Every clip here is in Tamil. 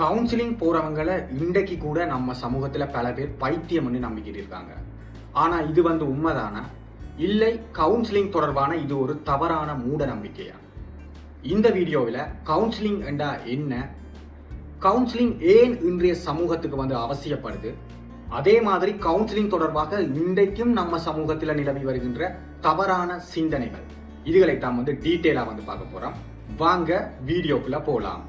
கவுன்சிலிங் போறவங்களை இன்றைக்கு கூட நம்ம சமூகத்துல பல பேர் பைத்தியம்னு நம்பிக்கிட்டு இருக்காங்க. ஆனா இது உண்மைதானா? இல்லை, கவுன்சிலிங் தொடர்பான இது ஒரு தவறான மூட நம்பிக்கையா? இந்த வீடியோவில் கவுன்சிலிங் என்றா என்ன, கவுன்சிலிங் ஏன் இன்றைய சமூகத்துக்கு அவசியப்படுது, அதே மாதிரி கவுன்சிலிங் தொடர்பாக இன்றைக்கும் நம்ம சமூகத்தில் நிலவி வருகின்ற தவறான சிந்தனைகள், இதுகளை தான் டீட்டெயிலா பார்க்க போறோம். வாங்க வீடியோக்குள்ள போலாம்.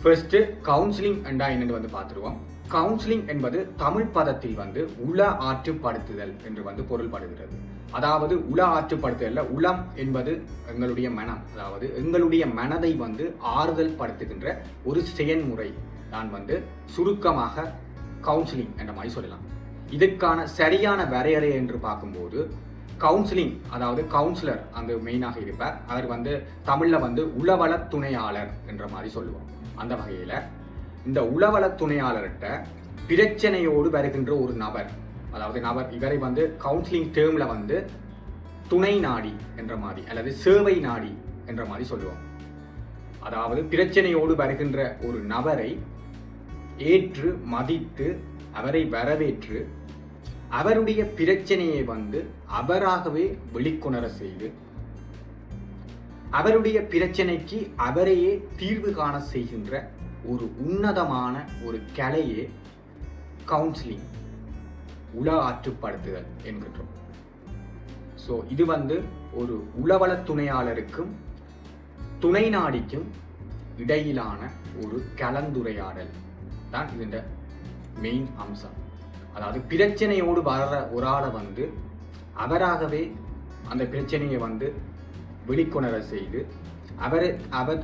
ஃபர்ஸ்ட் கவுன்சிலிங் என்றா என்னன்னு பார்த்துருவோம். கவுன்சிலிங் என்பது தமிழ் பதத்தில் உள ஆற்றுப்படுத்துதல் என்று பொருள்படுகிறது. அதாவது உள ஆற்றுப்படுத்துதல்ல உளம் என்பது எங்களுடைய மனம், அதாவது எங்களுடைய மனதை ஆறுதல் படுத்துகின்ற ஒரு செயல்முறை தான் சுருக்கமாக கவுன்சிலிங் என்ற மாதிரி சொல்லலாம். இதுக்கான சரியான வரையறை என்று பார்க்கும்போது கவுன்சிலிங், அதாவது கவுன்சிலர் அங்கு மெயினாக இருப்பார். அவர் தமிழ்ல உளவள துணையாளர் என்ற மாதிரி சொல்லுவோம். அந்த வகையில இந்த உளவள துணையாளர்கிட்ட பிரச்சனையோடு வருகின்ற ஒரு நபர், அதாவது இவரை கவுன்சிலிங் டேர்ம்ல துணை நாடி என்ற மாதிரி அல்லது சேவை நாடி என்ற மாதிரி சொல்லுவோம். அதாவது பிரச்சனையோடு வருகின்ற ஒரு நபரை ஏற்று மதித்து அவரை வரவேற்று அவருடைய பிரச்சனையை அவராகவே வெளிக்கொணர செய்து அவருடைய பிரச்சனைக்கு அவரையே தீர்வு காண செய்கின்ற ஒரு உன்னதமான ஒரு கலையே கவுன்சிலிங், உள ஆற்றுப்படுத்துதல் என்கின்றோம். ஸோ இது ஒரு உளவள துணையாளருக்கும் துணை நாடிக்கும் இடையிலான ஒரு கலந்துரையாடல் தான் இதன் மெயின் அம்சம். அதாவது பிரச்சனையோடு வர்ற ஒரு ஆளை அவராகவே அந்த பிரச்சனையை வெளிக்கொணர செய்து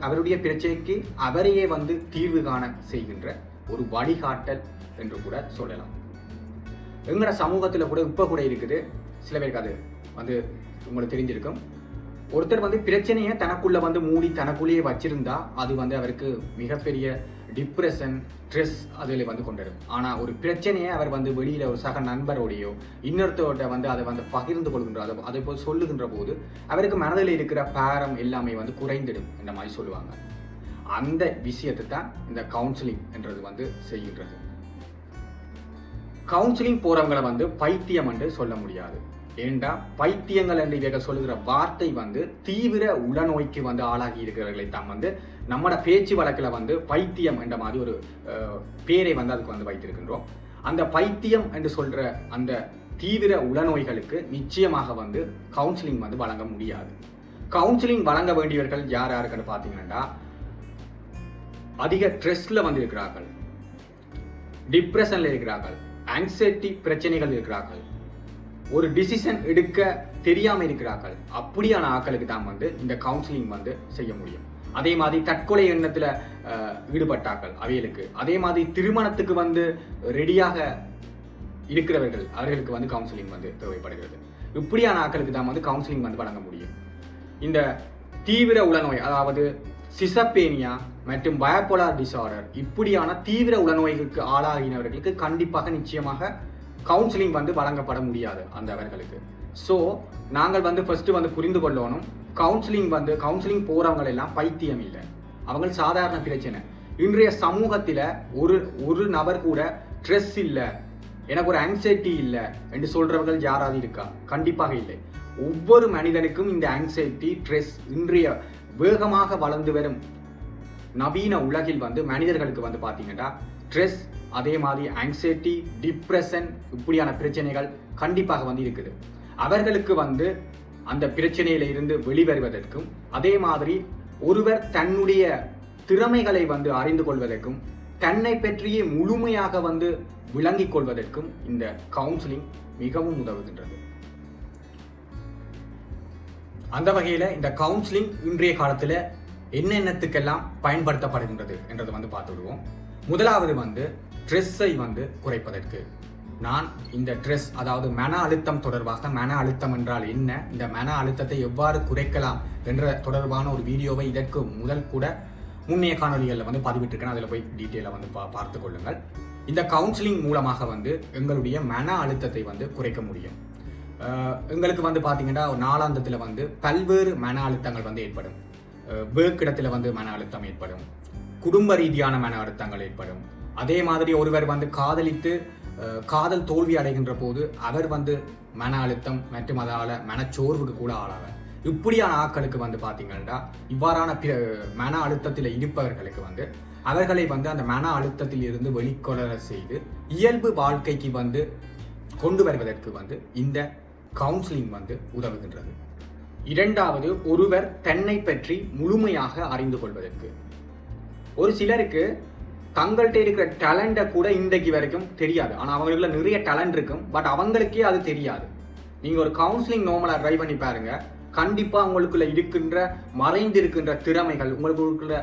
அவருடைய பிரச்சனைக்கு அவரையே தீர்வு காண செய்கின்ற ஒரு வழிகாட்டல் என்று கூட சொல்லலாம். எங்களோட சமூகத்துல கூட இப்ப கூட இருக்குது. சில பேருக்கு அது உங்களுக்கு தெரிஞ்சிருக்கும். ஒருத்தர் பிரச்சனையை தனக்குள்ள மூடி தனக்குள்ளேயே வச்சிருந்தா அது அவருக்கு மிகப்பெரிய டிப்ரெஷன், ஸ்ட்ரெஸ் அதில் கொண்டுடும். ஆனா ஒரு பிரச்சனையை அவர் வெளியில ஒரு சக நண்பரோடையோ இன்னொருத்தோட அதை பகிர்ந்து கொள்கின்றார், அதை போல் சொல்லுகின்ற போது அவருக்கு மனதில் இருக்கிற பாரம் எல்லாமே குறைந்திடும் என்ற மாதிரி சொல்லுவாங்க. அந்த விஷயத்தை தான் இந்த கவுன்சிலிங் என்றது செய்கின்றது. கவுன்சிலிங் போறவங்களை பைத்தியம் என்று சொல்ல முடியாது. ஏண்டா பைத்தியங்கள் என்று இவர்கள் சொல்லுகிற வார்த்தை தீவிர உளநோய்க்கு ஆளாகி இருக்கிறவர்களை தான் நம்மட பேச்சு வழக்கில் பைத்தியம் என்ற மாதிரி ஒரு பேரை அதுக்கு வைத்திருக்கின்றோம். அந்த பைத்தியம் என்று சொல்ற அந்த தீவிர உளநோய்களுக்கு நிச்சயமாக கவுன்சிலிங் வழங்க முடியாது. கவுன்சிலிங் வழங்க வேண்டியவர்கள் யார் யாருக்குன்னு பார்த்தீங்கன்னா, அதிக ஸ்ட்ரெஸ்ல இருக்கிறார்கள், டிப்ரெஷன்ல இருக்கிறார்கள், ஆங்ஸைட்டி பிரச்சனைகள் இருக்கிறார்கள், ஒரு டிசிஷன் எடுக்க தெரியாம இருக்கிறார்கள். அப்படியான ஆட்களுக்கு தான் இந்த கவுன்சிலிங் செய்ய முடியும். அதே மாதிரி தற்கொலை எண்ணத்துல ஈடுபட்டார்கள் அவைகளுக்கு, அதே மாதிரி திருமணத்துக்கு ரெடியாக இருக்கிறவர்கள் அவர்களுக்கு கவுன்சிலிங் தேவைப்படுகிறது. இப்படியான ஆட்களுக்கு தான் கவுன்சிலிங் வழங்க முடியும். இந்த தீவிர உளநோய், அதாவது சிசப்பேனியா மற்றும் பயோபோலார் டிசார்டர், இப்படியான தீவிர உளநோய்களுக்கு ஆளாகினவர்களுக்கு கண்டிப்பாக நிச்சயமாக கவுன்சிலிங் வழங்கப்பட முடியாது அந்த அவர்களுக்கு. ஸோ நாங்கள் ஃபர்ஸ்ட் புரிந்து கொள்ளணும், கவுன்சிலிங் போறவங்க எல்லாம் பைத்தியம் இல்லை, அவங்க சாதாரண பிரச்சனை. இன்றைய சமூகத்தில் ஒரு நபர் கூட ஸ்ட்ரெஸ் இல்லை, எனக்கு ஒரு ஆங்ஸைட்டி இல்லை என்று சொல்றவர்கள் யாராவது இருக்கா? கண்டிப்பாக இல்லை. ஒவ்வொரு மனிதனுக்கும் இந்த ஆங்ஸைட்டி, ஸ்ட்ரெஸ் இன்றைய வேகமாக வளர்ந்து வரும் நவீன உலகில் மனிதர்களுக்கு பார்த்தீங்கன்னா ஸ்ட்ரெஸ், அதே மாதிரி ஆங்ஸைட்டி, டிப்ரெஷன், இப்படியான பிரச்சனைகள் கண்டிப்பாக இருக்குது. அவர்களுக்கு அந்த பிரச்சனையில இருந்து வெளிவருவதற்கும், அதே மாதிரி ஒருவர் தன்னுடைய திறமைகளை அறிந்து கொள்வதற்கும், தன்னை பற்றியே முழுமையாக விளங்கிக் கொள்வதற்கும் இந்த கவுன்சிலிங் மிகவும் உதவுகின்றது. அந்த வகையில இந்த கவுன்சிலிங் இன்றைய காலத்துல என்னென்னத்துக்கெல்லாம் பயன்படுத்தப்படுகின்றது என்றதை பார்த்து விடுவோம். முதலாவது ஸ்ட்ரெஸ்ஸை குறைப்பதற்கு. நான் இந்த ஸ்ட்ரெஸ், அதாவது மன அழுத்தம் தொடர்பாக, மன அழுத்தம் என்றால் என்ன, இந்த மன அழுத்தத்தை எவ்வாறு குறைக்கலாம் என்ற தொடர்பான ஒரு வீடியோவை இதற்கு முதல் கூட முன்னைய காணொலிகளில் பதிவிட்டிருக்கேன். அதில் போய் டீட்டெயிலாக பார்த்து கொள்ளுங்கள். இந்த கவுன்சிலிங் மூலமாக எங்களுடைய மன அழுத்தத்தை குறைக்க முடியும். எங்களுக்கு பார்த்தீங்கன்னா நாளாந்தத்தில் பல்வேறு மன அழுத்தங்கள் ஏற்படும். வேர்க்கிடத்தில் மன அழுத்தம் ஏற்படும், குடும்ப ரீதியான மன அழுத்தங்கள் ஏற்படும். அதே மாதிரி ஒருவர் வந்து காதலித்து காதல் தோல்வி அடைகின்ற போது அவர் வந்து மன அழுத்தம் மற்றும் அதால மனச்சோர்வுக்கு கூட ஆளாவார். இப்படியான ஆட்களுக்கு வந்து பார்த்தீங்கன்னா இவ்வாறான மன அழுத்தத்தில் இருப்பவர்களுக்கு வந்து அவர்களை வந்து அந்த மன அழுத்தத்தில் இருந்து வெளிக்கொணர செய்து இயல்பு வாழ்க்கைக்கு வந்து கொண்டு வருவதற்கு வந்து இந்த கவுன்சிலிங் வந்து உதவுகின்றது. இரண்டாவது, ஒருவர் தன்னை பற்றி முழுமையாக அறிந்து கொள்வதற்கு. ஒரு சிலருக்கு தங்கள்கிட்ட இருக்கிற டேலண்ட்டை கூட இன்றைக்கு வரைக்கும் தெரியாது. ஆனால் அவங்களுக்குள்ள நிறைய டேலண்ட் இருக்கும், பட் அவங்களுக்கே அது தெரியாது. நீங்கள் ஒரு கவுன்சிலிங் நார்மலாக ட்ரை பண்ணி பாருங்க, கண்டிப்பாக உங்களுக்குள்ள இருக்கின்ற மறைந்து இருக்கின்ற திறமைகள், உங்களுக்கு இருக்கிற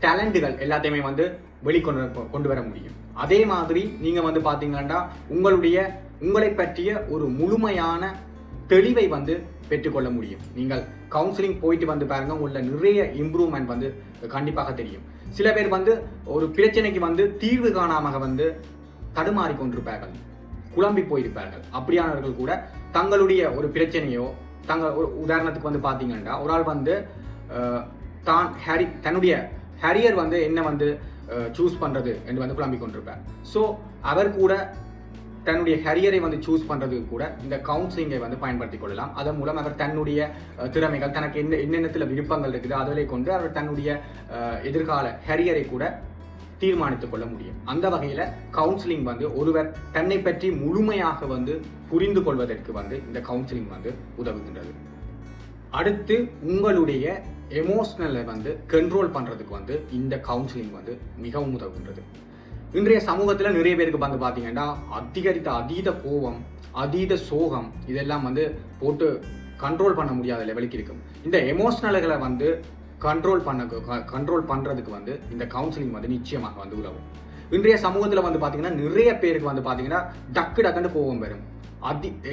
டேலண்ட்டுகள் எல்லாத்தையுமே வந்து கொண்டு வர முடியும். அதே மாதிரி நீங்கள் வந்து பார்த்தீங்கன்னா உங்களை பற்றிய ஒரு முழுமையான தெளிவை வந்து பெற்றுக்கொள்ள முடியும். நீங்கள் கவுன்சிலிங் போயிட்டு வந்து பாருங்க, உங்கள நிறைய இம்ப்ரூவ்மெண்ட் வந்து கண்டிப்பாக தெரியும். சில பேர் வந்து ஒரு பிரச்சனைக்கு வந்து தீர்வு காணாம வந்து தடுமாறி கொண்டிருப்பார்கள், குழம்பி போயிருப்பார்கள். அப்படியானவர்கள் கூட தங்களுடைய ஒரு பிரச்சனையோ ஒரு உதாரணத்துக்கு வந்து பார்த்தீங்கன்னா ஒரு ஆள் வந்து தன்னுடைய ஹரியர் வந்து என்ன வந்து சூஸ் பண்றது என்று வந்து குழம்பி கொண்டிருப்பார். ஸோ அவர் கூட தன்னுடைய கரியரை வந்து சூஸ் பண்றதுக்கு கூட இந்த கவுன்சிலிங்கை வந்து பயன்படுத்திக் கொள்ளலாம். அதன் மூலம் அவர் தன்னுடைய திறமைகள், தனக்கு என்னென்னத்தில் விருப்பங்கள் இருக்குது அதிலே கொண்டு அவர் தன்னுடைய எதிர்கால கரியரை கூட தீர்மானித்துக் கொள்ள முடியும். அந்த வகையில கவுன்சிலிங் வந்து ஒருவர் தன்னை பற்றி முழுமையாக வந்து புரிந்து கொள்வதற்கு வந்து இந்த கவுன்சிலிங் வந்து உதவுகின்றது. அடுத்து, உங்களுடைய எமோஷனலை வந்து கண்ட்ரோல் பண்றதுக்கு வந்து இந்த கவுன்சிலிங் வந்து மிகவும் உதவுகின்றது. இன்றைய சமூகத்துல நிறைய பேருக்கு வந்து பாத்தீங்கன்னா அதீத கோபம், அதீத சோகம் இதெல்லாம் வந்து போட்டு கண்ட்ரோல் பண்ண முடியாத லெவலுக்கு இருக்கும். இந்த எமோஷனல்களை வந்து கண்ட்ரோல் பண்றதுக்கு வந்து இந்த கவுன்சிலிங் வந்து நிச்சயமாக வந்து உதவும். இன்றைய சமூகத்துல வந்து பாத்தீங்கன்னா நிறைய பேருக்கு வந்து பாத்தீங்கன்னா டக்குன்னு கோபம் வரும்,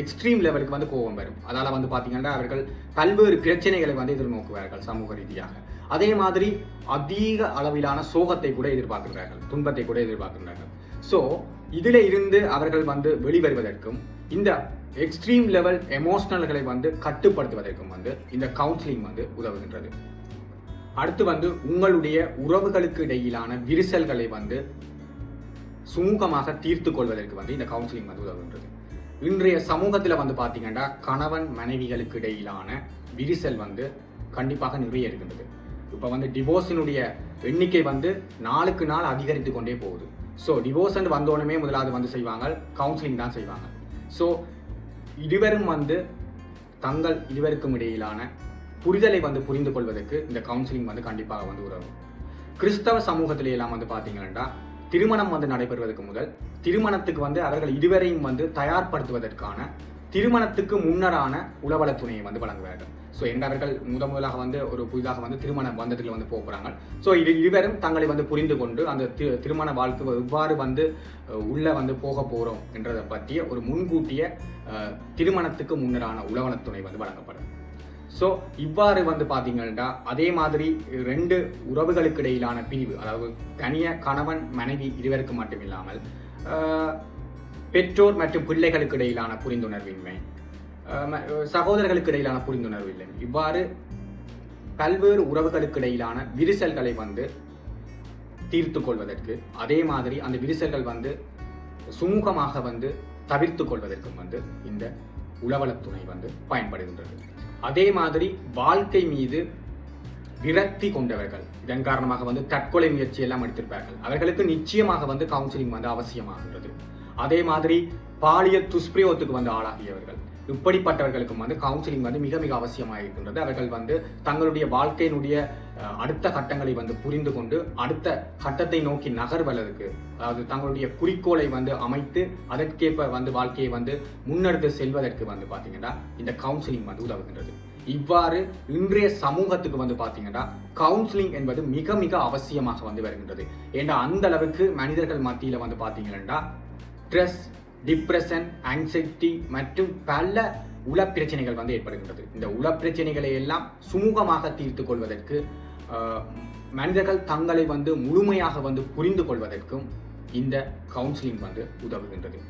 எக்ஸ்ட்ரீம் லெவலுக்கு வந்து கோபம் வரும். அதால வந்து பாத்தீங்கன்னா அவர்கள் பல்வேறு பிரச்சனைகளை வந்து எதிர்நோக்குவார்கள் சமூக ரீதியாக. அதே மாதிரி அதிக அளவிலான சோகத்தை கூட எதிர்பார்க்கிறார்கள், துன்பத்தை கூட எதிர்பார்க்கிறார்கள். ஸோ இதுல இருந்து அவர்கள் வந்து வெளிவருவதற்கும் இந்த எக்ஸ்ட்ரீம் லெவல் எமோஷனல்களை வந்து கட்டுப்படுத்துவதற்கும் வந்து இந்த கவுன்சிலிங் வந்து உதவுகின்றது. அடுத்து வந்து உங்களுடைய உறவுகளுக்கு இடையிலான விரிசல்களை வந்து சுமூகமாக தீர்த்து கொள்வதற்கு வந்து இந்த கவுன்சிலிங் வந்து உதவுகின்றது. இன்றைய சமூகத்துல வந்து பாத்தீங்கன்னா கணவன் மனைவிகளுக்கு இடையிலான விரிசல் வந்து கண்டிப்பாக நிறைய இருக்கின்றது. இப்போ வந்து டிவோர்ஸினுடைய எண்ணிக்கை வந்து நாளுக்கு நாள் அதிகரித்து கொண்டே போகுது. ஸோ டிவோர்ஸ் வந்தோடனே முதலாவது வந்து செய்வாங்க கவுன்சிலிங் தான் செய்வாங்க. ஸோ இருவருக்கும் இடையிலான புரிதலை வந்து புரிந்து கொள்வதற்கு இந்த கவுன்சிலிங் வந்து கண்டிப்பாக வந்து உதவும். கிறிஸ்தவ சமூகத்திலே எல்லாம் வந்து பார்த்தீங்கன்னா திருமணம் வந்து நடைபெறுவதற்கு முதல் திருமணத்துக்கு வந்து அவர்கள் இருவரையும் வந்து தயார்படுத்துவதற்கான திருமணத்துக்கு முன்னரான உளவள துணையை வந்து வழங்குவார்கள். ஸோ அவர்கள் முதலாக வந்து ஒரு புதிதாக வந்து திருமண பந்தத்தில் வந்து போகிறாங்க. ஸோ இருவரும் தங்களை வந்து புரிந்து கொண்டு அந்த திருமண வாழ்க்கை எவ்வாறு வந்து உள்ள வந்து போக போகிறோம் என்றதை பற்றிய ஒரு முன்கூட்டிய திருமணத்துக்கு முன்னரான உளவள துணை வந்து வழங்கப்படும். ஸோ இவ்வாறு வந்து பார்த்தீங்கன்னா அதே மாதிரி ரெண்டு உறவுகளுக்கு இடையிலான பிரிவு, அதாவது தனிய கணவன் மனைவி இருவருக்கு மட்டும் இல்லாமல் பெற்றோர் மற்றும் பிள்ளைகளுக்கு இடையிலான புரிந்துணர்வின்மை, சகோதரர்களுக்கு இடையிலான புரிந்துணர்வில்லை, இவ்வாறு பல்வேறு உறவுகளுக்கு இடையிலான விரிசல்களை வந்து தீர்த்து கொள்வதற்கு, அதே மாதிரி அந்த விரிசல்கள் வந்து சுமூகமாக வந்து தவிர்த்து கொள்வதற்கும் வந்து இந்த உளவளத்துணை வந்து பயன்படுகின்றது. அதே மாதிரி வாழ்க்கை மீது விரக்தி கொண்டவர்கள், இதன் காரணமாக வந்து தற்கொலை முயற்சி எல்லாம் எடுத்திருப்பார்கள், அவர்களுக்கு நிச்சயமாக வந்து கவுன்சிலிங் வந்து அவசியமாகின்றது. அதே மாதிரி பாலியல் துஷ்பிரயோகத்துக்கு வந்து ஆளாகியவர்கள், இப்படிப்பட்டவர்களுக்கும் வந்து கவுன்சிலிங் வந்து மிக மிக அவசியமாக இருக்கின்றது. அவர்கள் வந்து தங்களுடைய வாழ்க்கையினுடைய அடுத்த கட்டங்களை வந்து புரிந்து கொண்டு அடுத்த கட்டத்தை நோக்கி நகர்வதற்கு, அதாவது தங்களுடைய குறிக்கோளை வந்து அமைத்து அதற்கேற்ப வந்து வாழ்க்கையை வந்து முன்னெடுத்து செல்வதற்கு வந்து பார்த்தீங்கன்னா இந்த கவுன்சிலிங் வந்து உதவுகின்றது. இவ்வாறு இன்றைய சமூகத்துக்கு வந்து பார்த்தீங்கன்னா கவுன்சிலிங் என்பது மிக மிக அவசியமாக வந்து வருகின்றது. ஏன்னா அந்த அளவுக்கு மனிதர்கள் மத்தியில் வந்து பார்த்தீங்கன்னா ஸ்ட்ரெஸ், டிப்ரெஷன், ஆங்ஸைட்டி மற்றும் பல உளப்பிரச்சனைகள் வந்து ஏற்படுகின்றது. இந்த உளப்பிரச்சனைகளை எல்லாம் சுமூகமாக தீர்த்து கொள்வதற்கு, மனிதர்கள் தங்களை வந்து முழுமையாக வந்து புரிந்து கொள்வதற்கும் இந்த கவுன்சிலிங் வந்து உதவுகின்றது.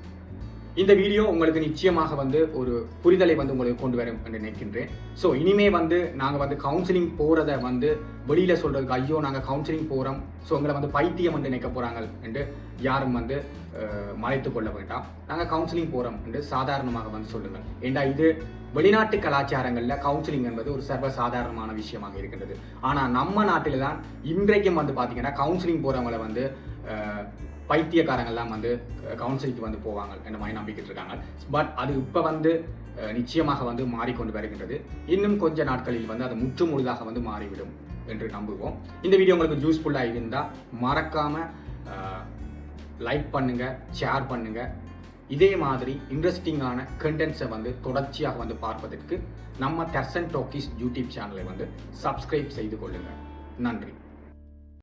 இந்த வீடியோ உங்களுக்கு நிச்சயமாக வந்து ஒரு புரிதலை வந்து உங்களுக்கு கொண்டு வரும் என்று நினைக்கின்றேன். ஸோ இனிமே வந்து நாங்கள் வந்து கவுன்சிலிங் போகிறத வந்து வெளியில் சொல்கிறதுக்கு ஐயோ நாங்கள் கவுன்சிலிங் போகிறோம், ஸோ எங்களை வந்து பைத்தியம் வந்து நினைக்க போகிறாங்க என்று யாரும் வந்து மறைத்து கொள்ள வேண்டாம். நாங்கள் கவுன்சிலிங் போகிறோம் என்று சாதாரணமாக வந்து சொல்லுங்கள். ஏண்டா இது வெளிநாட்டு கலாச்சாரங்களில் கவுன்சிலிங் என்பது ஒரு சர்வசாதாரணமான விஷயமாக இருக்கின்றது. ஆனால் நம்ம நாட்டில் தான் இன்றைக்கும் வந்து பார்த்தீங்கன்னா கவுன்சிலிங் போகிறவங்கள வந்து பைத்தியக்காரங்கள்லாம் வந்து கவுன்சிலிங்க்கு வந்து போவாங்க என்ற மாதிரி நம்பிக்கிட்டு இருக்காங்க. பட் அது இப்போ வந்து நிச்சயமாக வந்து மாறிக்கொண்டு வருகின்றது. இன்னும் கொஞ்ச நாட்களில் வந்து அது முற்று முழுதாக வந்து மாறிவிடும் என்று நம்புவோம். இந்த வீடியோ உங்களுக்கு யூஸ்ஃபுல்லாக இருந்தால் மறக்காமல் லைக் பண்ணுங்க, ஷேர் பண்ணுங்க. இதே மாதிரி இன்ட்ரெஸ்டிங்கான கண்டென்ட்ஸை வந்து தொடர்ச்சியாக வந்து பார்ப்பதற்கு நம்ம தர்சன் டாக்கீஸ் யூடியூப் சேனலை வந்து சப்ஸ்கிரைப் செய்து கொள்ளுங்கள். நன்றி.